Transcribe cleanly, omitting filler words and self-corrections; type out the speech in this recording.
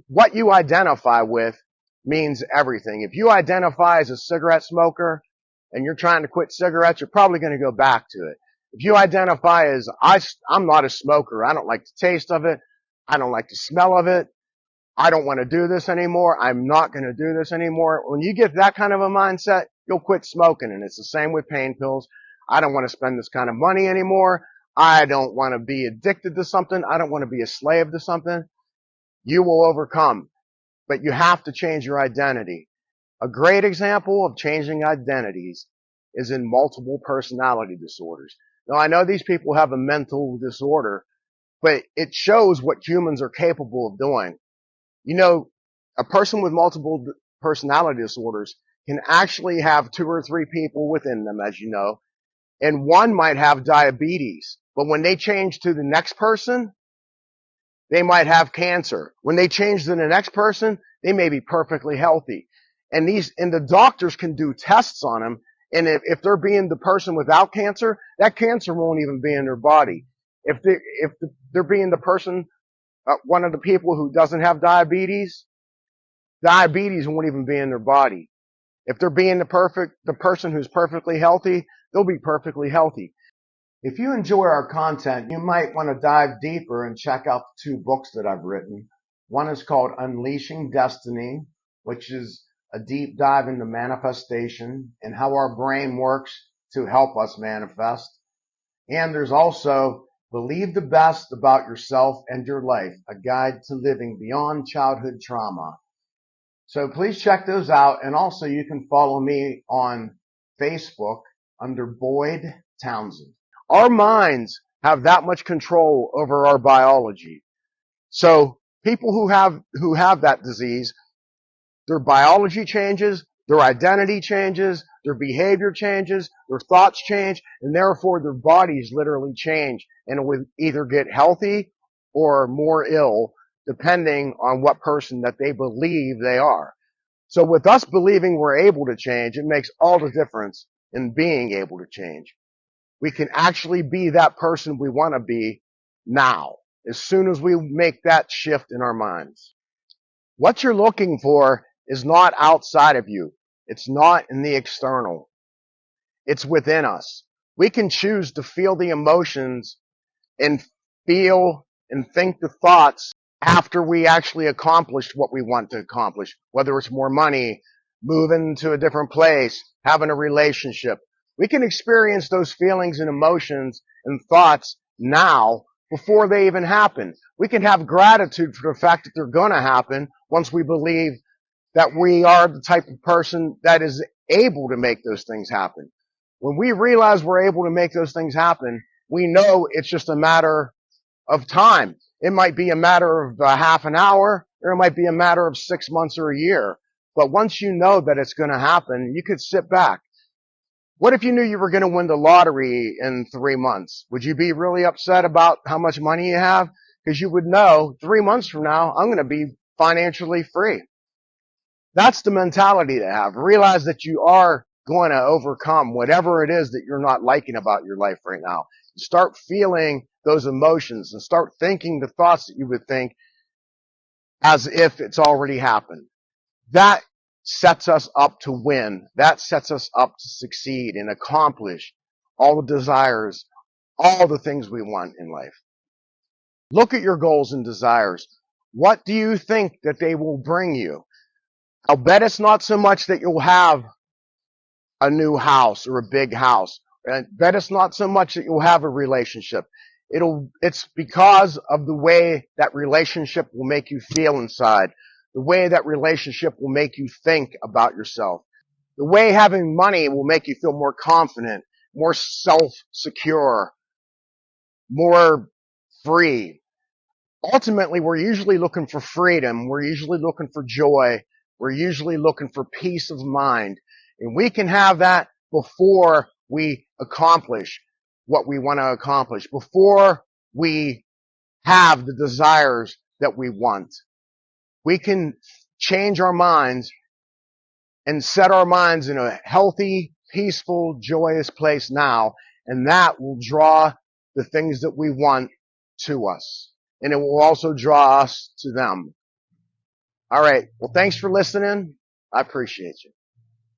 What you identify with means everything. If you identify as a cigarette smoker and you're trying to quit cigarettes, you're probably going to go back to it. If you identify as I'm not a smoker, I don't like the taste of it, I don't like the smell of it, I don't want to do this anymore, I'm not going to do this anymore. When you get that kind of a mindset, you'll quit smoking. And it's the same with pain pills. I don't want to spend this kind of money anymore. I don't want to be addicted to something. I don't want to be a slave to something. You will overcome, but you have to change your identity. A great example of changing identities is in multiple personality disorders. Now, I know these people have a mental disorder, but it shows what humans are capable of doing. You know, a person with multiple personality disorders can actually have 2 or 3 people within them, as you know, and one might have diabetes. But when they change to the next person, they might have cancer. When they change to the next person, they may be perfectly healthy. And the doctors can do tests on them. And if they're being the person without cancer, that cancer won't even be in their body. If they're being the person, one of the people who doesn't have diabetes won't even be in their body. If they're being the person who's perfectly healthy, they'll be perfectly healthy. If you enjoy our content, you might want to dive deeper and check out the 2 books that I've written. One is called Unleashing Destiny, which is a deep dive into manifestation and how our brain works to help us manifest. And there's also Believe the Best About Yourself and Your Life, a guide to living beyond childhood trauma. So please check those out. And also you can follow me on Facebook under Boyd Townsend. Our minds have that much control over our biology. So people who have that disease, their biology changes, their identity changes, their behavior changes, their thoughts change, and therefore their bodies literally change and will either get healthy or more ill depending on what person that they believe they are. So with us believing we're able to change, it makes all the difference in being able to change. We can actually be that person we want to be now, as soon as we make that shift in our minds. What you're looking for is not outside of you. It's not in the external. It's within us. We can choose to feel the emotions and feel and think the thoughts after we actually accomplished what we want to accomplish, whether it's more money, moving to a different place, having a relationship. We can experience those feelings and emotions and thoughts now before they even happen. We can have gratitude for the fact that they're going to happen once we believe that we are the type of person that is able to make those things happen. When we realize we're able to make those things happen, we know it's just a matter of time. It might be a matter of half an hour, or it might be a matter of 6 months or a year. But once you know that it's going to happen, you could sit back. What if you knew you were going to win the lottery in 3 months? Would you be really upset about how much money you have? Because you would know 3 months from now, I'm going to be financially free. That's the mentality to have. Realize that you are going to overcome whatever it is that you're not liking about your life right now. Start feeling those emotions and start thinking the thoughts that you would think as if it's already happened. That sets us up to win. That sets us up to succeed and accomplish all the desires, all the things we want in life. Look at your goals and desires. What do you think that they will bring you? I'll bet it's not so much that you'll have a new house or a big house. I bet it's not so much that you'll have a relationship. It's because of the way that relationship will make you feel inside. The way that relationship will make you think about yourself. The way having money will make you feel more confident, more self-secure, more free. Ultimately, we're usually looking for freedom. We're usually looking for joy. We're usually looking for peace of mind. And we can have that before we accomplish what we want to accomplish, before we have the desires that we want. We can change our minds and set our minds in a healthy, peaceful, joyous place now, and that will draw the things that we want to us. And it will also draw us to them. All right. Well, thanks for listening. I appreciate you.